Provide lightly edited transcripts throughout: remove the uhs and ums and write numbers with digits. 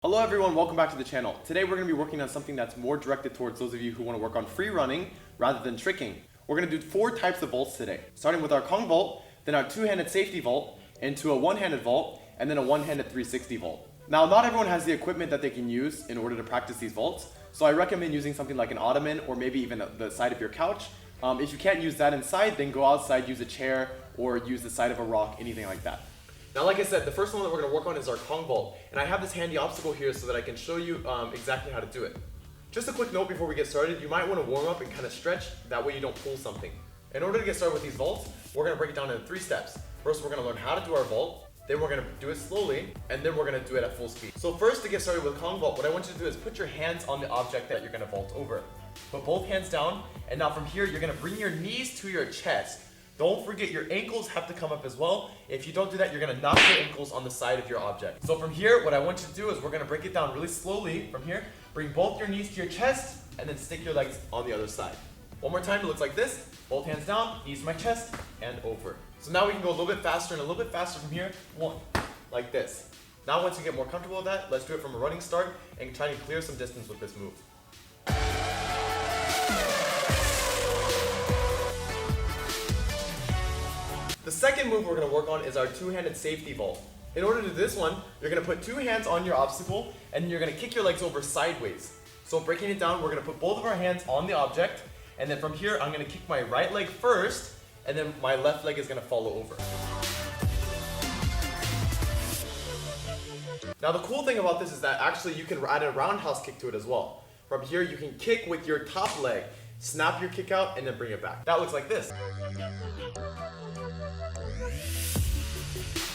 Hello everyone, welcome back to the channel. Today we're going to be working on something that's more directed towards those of you who want to work on free running rather than tricking. We're going to do 4 types of vaults today, starting with our Kong vault, then our two-handed safety vault, into a one-handed vault, and then a one-handed 360 vault. Now, not everyone has the equipment that they can use in order to practice these vaults, so I recommend using something like an ottoman or maybe even the side of your couch. If you can't use that inside, then go outside, use a chair, or use the side of a rock, anything like that. Now, like I said, the first one that we're going to work on is our Kong vault, and I have this handy obstacle here so that I can show you exactly how to do it. Just a quick note before we get started, you might want to warm up and kind of stretch, that way you don't pull something. In order to get started with these vaults, we're going to break it down into 3 steps. First, we're going to learn how to do our vault, then we're going to do it slowly, and then we're going to do it at full speed. So first, to get started with Kong vault, what I want you to do is put your hands on the object that you're going to vault over. Put both hands down, and now from here, you're going to bring your knees to your chest. Don't forget your ankles have to come up as well. If you don't do that, you're going to knock your ankles on the side of your object. So from here, what I want you to do is we're going to break it down really slowly. From here, bring both your knees to your chest and then stick your legs on the other side. One more time, it looks like this. Both hands down, knees to my chest, and over. So now we can go a little bit faster and a little bit faster from here. 1, like this. Now once you get more comfortable with that, let's do it from a running start and try to clear some distance with this move. The second move we're going to work on is our two-handed safety vault. In order to do this one, you're going to put 2 hands on your obstacle and you're going to kick your legs over sideways. So breaking it down, we're going to put both of our hands on the object, and then from here I'm going to kick my right leg first and then my left leg is going to follow over. Now the cool thing about this is that actually you can add a roundhouse kick to it as well. From here you can kick with your top leg, snap your kick out, and then bring it back. That looks like this.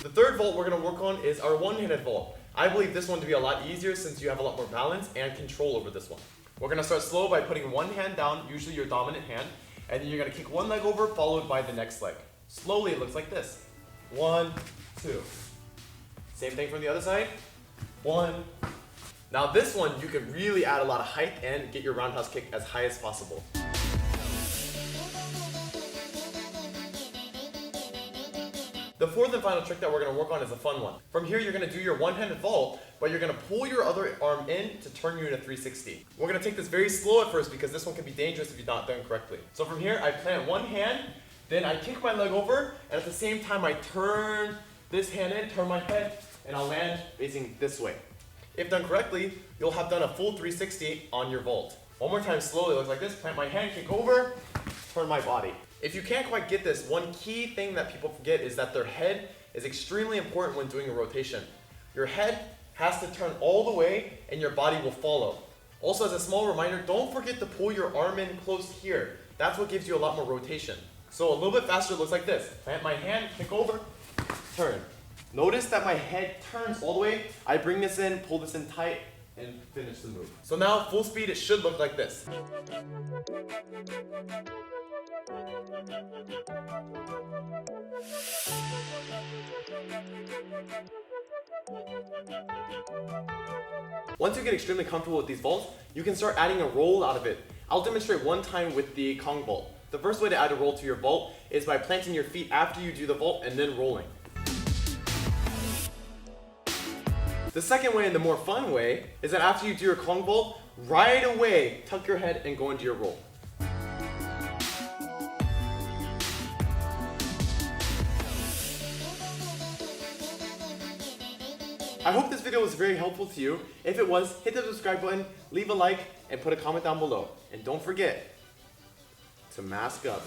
The third vault we're going to work on is our one-handed vault. I believe this one to be a lot easier since you have a lot more balance and control over this one. We're going to start slow by putting one hand down, usually your dominant hand, and then you're going to kick one leg over followed by the next leg. Slowly it looks like this. 1, 2. Same thing from the other side. 1. Now this one you can really add a lot of height and get your roundhouse kick as high as possible. The fourth and final trick that we're going to work on is a fun one. From here, you're going to do your one-handed vault, but you're going to pull your other arm in to turn you in a 360. We're going to take this very slow at first because this one can be dangerous if you're not done correctly. So from here, I plant one hand, then I kick my leg over, and at the same time, I turn this hand in, turn my head, and I'll land facing this way. If done correctly, you'll have done a full 360 on your vault. One more time, slowly, it looks like this. Plant my hand, kick over, turn my body. If you can't quite get this, one key thing that people forget is that their head is extremely important when doing a rotation. Your head has to turn all the way and your body will follow. Also, as a small reminder, don't forget to pull your arm in close here. That's what gives you a lot more rotation. So a little bit faster looks like this. Plant my hand, kick over, turn. Notice that my head turns all the way. I bring this in, pull this in tight, and finish the move. So now, full speed, it should look like this. Once you get extremely comfortable with these vaults, you can start adding a roll out of it. I'll demonstrate one time with the Kong vault. The first way to add a roll to your vault is by planting your feet after you do the vault and then rolling. The second way, and the more fun way, is that after you do your Kong vault, right away, tuck your head and go into your roll. I hope this video was very helpful to you. If it was, hit the subscribe button, leave a like, and put a comment down below. And don't forget to mask up.